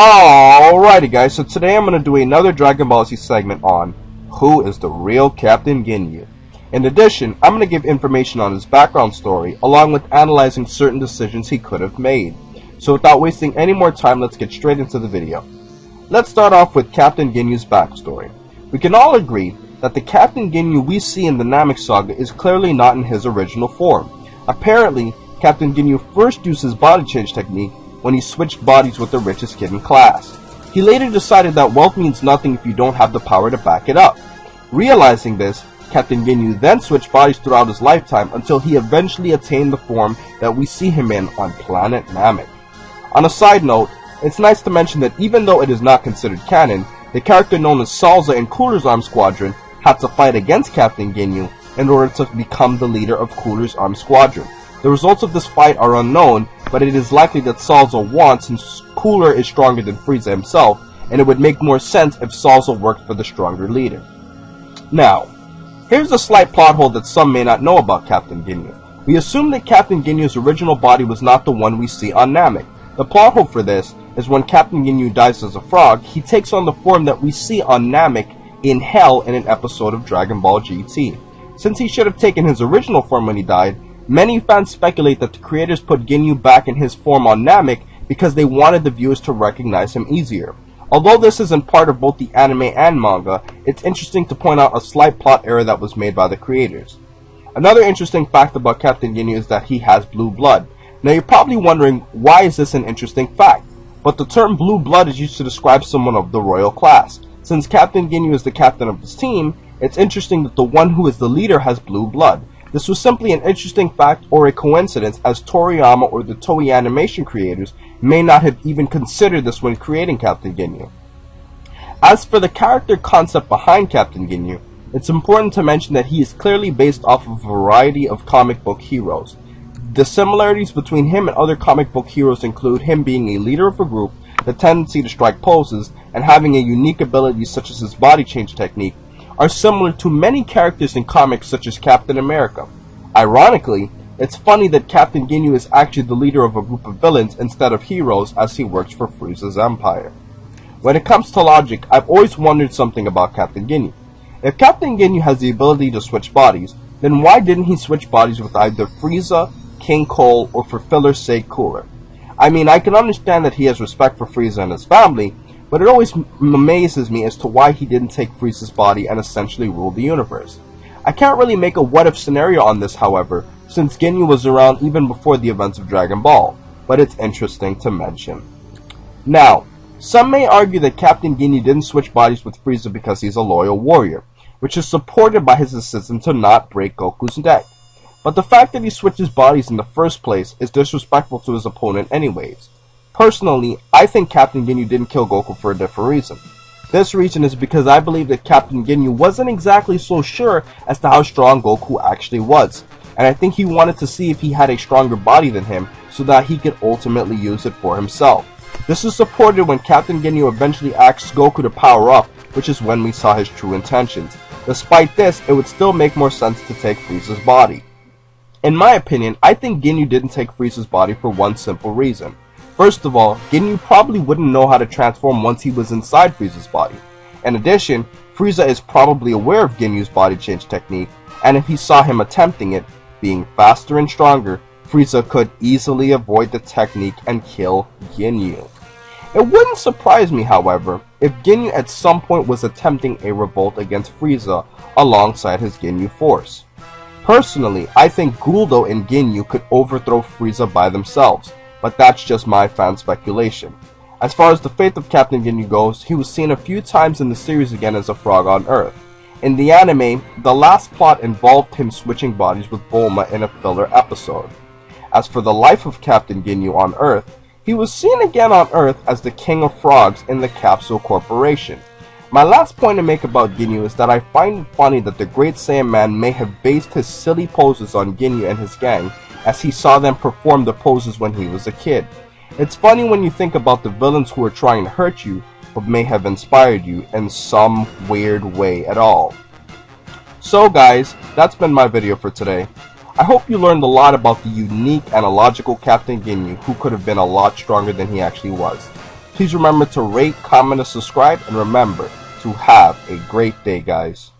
Alrighty guys, so today I'm going to do another Dragon Ball Z segment on who is the real Captain Ginyu. In addition, I'm going to give information on his background story, along with analyzing certain decisions he could have made. So without wasting any more time, let's get straight into the video. Let's start off with Captain Ginyu's backstory. We can all agree that the Captain Ginyu we see in the Namek Saga is clearly not in his original form. Apparently, Captain Ginyu first used his body change technique when he switched bodies with the richest kid in class. He later decided that wealth means nothing if you don't have the power to back it up. Realizing this, Captain Ginyu then switched bodies throughout his lifetime until he eventually attained the form that we see him in on planet Namek. On a side note, it's nice to mention that even though it is not considered canon, the character known as Salza in Cooler's Arm Squadron had to fight against Captain Ginyu in order to become the leader of Cooler's Arm Squadron. The results of this fight are unknown, but it is likely that Salza won since Cooler is stronger than Frieza himself, and it would make more sense if Salza worked for the stronger leader. Now, here's a slight plot hole that some may not know about Captain Ginyu. We assume that Captain Ginyu's original body was not the one we see on Namek. The plot hole for this is when Captain Ginyu dies as a frog, he takes on the form that we see on Namek in Hell in an episode of Dragon Ball GT. Since he should have taken his original form when he died, many fans speculate that the creators put Ginyu back in his form on Namek because they wanted the viewers to recognize him easier. Although this isn't part of both the anime and manga, it's interesting to point out a slight plot error that was made by the creators. Another interesting fact about Captain Ginyu is that he has blue blood. Now you're probably wondering, why is this an interesting fact? But the term blue blood is used to describe someone of the royal class. Since Captain Ginyu is the captain of his team, it's interesting that the one who is the leader has blue blood. This was simply an interesting fact or a coincidence, as Toriyama or the Toei animation creators may not have even considered this when creating Captain Ginyu. As for the character concept behind Captain Ginyu, it's important to mention that he is clearly based off of a variety of comic book heroes. The similarities between him and other comic book heroes include him being a leader of a group, the tendency to strike poses, and having a unique ability such as his body change technique, are similar to many characters in comics such as Captain America. Ironically, it's funny that Captain Ginyu is actually the leader of a group of villains instead of heroes, as he works for Frieza's empire. When it comes to logic, I've always wondered something about Captain Ginyu. If Captain Ginyu has the ability to switch bodies, then why didn't he switch bodies with either Frieza, King Cole, or for filler's sake Cooler? I mean, I can understand that he has respect for Frieza and his family, but it always amazes me as to why he didn't take Frieza's body and essentially rule the universe. I can't really make a what-if scenario on this, however, since Ginyu was around even before the events of Dragon Ball, but it's interesting to mention. Now, some may argue that Captain Ginyu didn't switch bodies with Frieza because he's a loyal warrior, which is supported by his decision to not break Goku's neck. But the fact that he switches bodies in the first place is disrespectful to his opponent anyways. Personally, I think Captain Ginyu didn't kill Goku for a different reason. This reason is because I believe that Captain Ginyu wasn't exactly so sure as to how strong Goku actually was, and I think he wanted to see if he had a stronger body than him so that he could ultimately use it for himself. This is supported when Captain Ginyu eventually asks Goku to power up, which is when we saw his true intentions. Despite this, it would still make more sense to take Frieza's body. In my opinion, I think Ginyu didn't take Frieza's body for one simple reason. First of all, Ginyu probably wouldn't know how to transform once he was inside Frieza's body. In addition, Frieza is probably aware of Ginyu's body change technique, and if he saw him attempting it, being faster and stronger, Frieza could easily avoid the technique and kill Ginyu. It wouldn't surprise me, however, if Ginyu at some point was attempting a revolt against Frieza alongside his Ginyu force. Personally, I think Guldo and Ginyu could overthrow Frieza by themselves, but that's just my fan speculation. As far as the fate of Captain Ginyu goes, he was seen a few times in the series again as a frog on Earth. In the anime, the last plot involved him switching bodies with Bulma in a filler episode. As for the life of Captain Ginyu on Earth, he was seen again on Earth as the King of Frogs in the Capsule Corporation. My last point to make about Ginyu is that I find it funny that the Great Saiyan Man may have based his silly poses on Ginyu and his gang, as he saw them perform the poses when he was a kid. It's funny when you think about the villains who are trying to hurt you, but may have inspired you in some weird way at all. So guys, that's been my video for today. I hope you learned a lot about the unique and illogical Captain Ginyu, who could have been a lot stronger than he actually was. Please remember to rate, comment, and subscribe, and remember to have a great day, guys.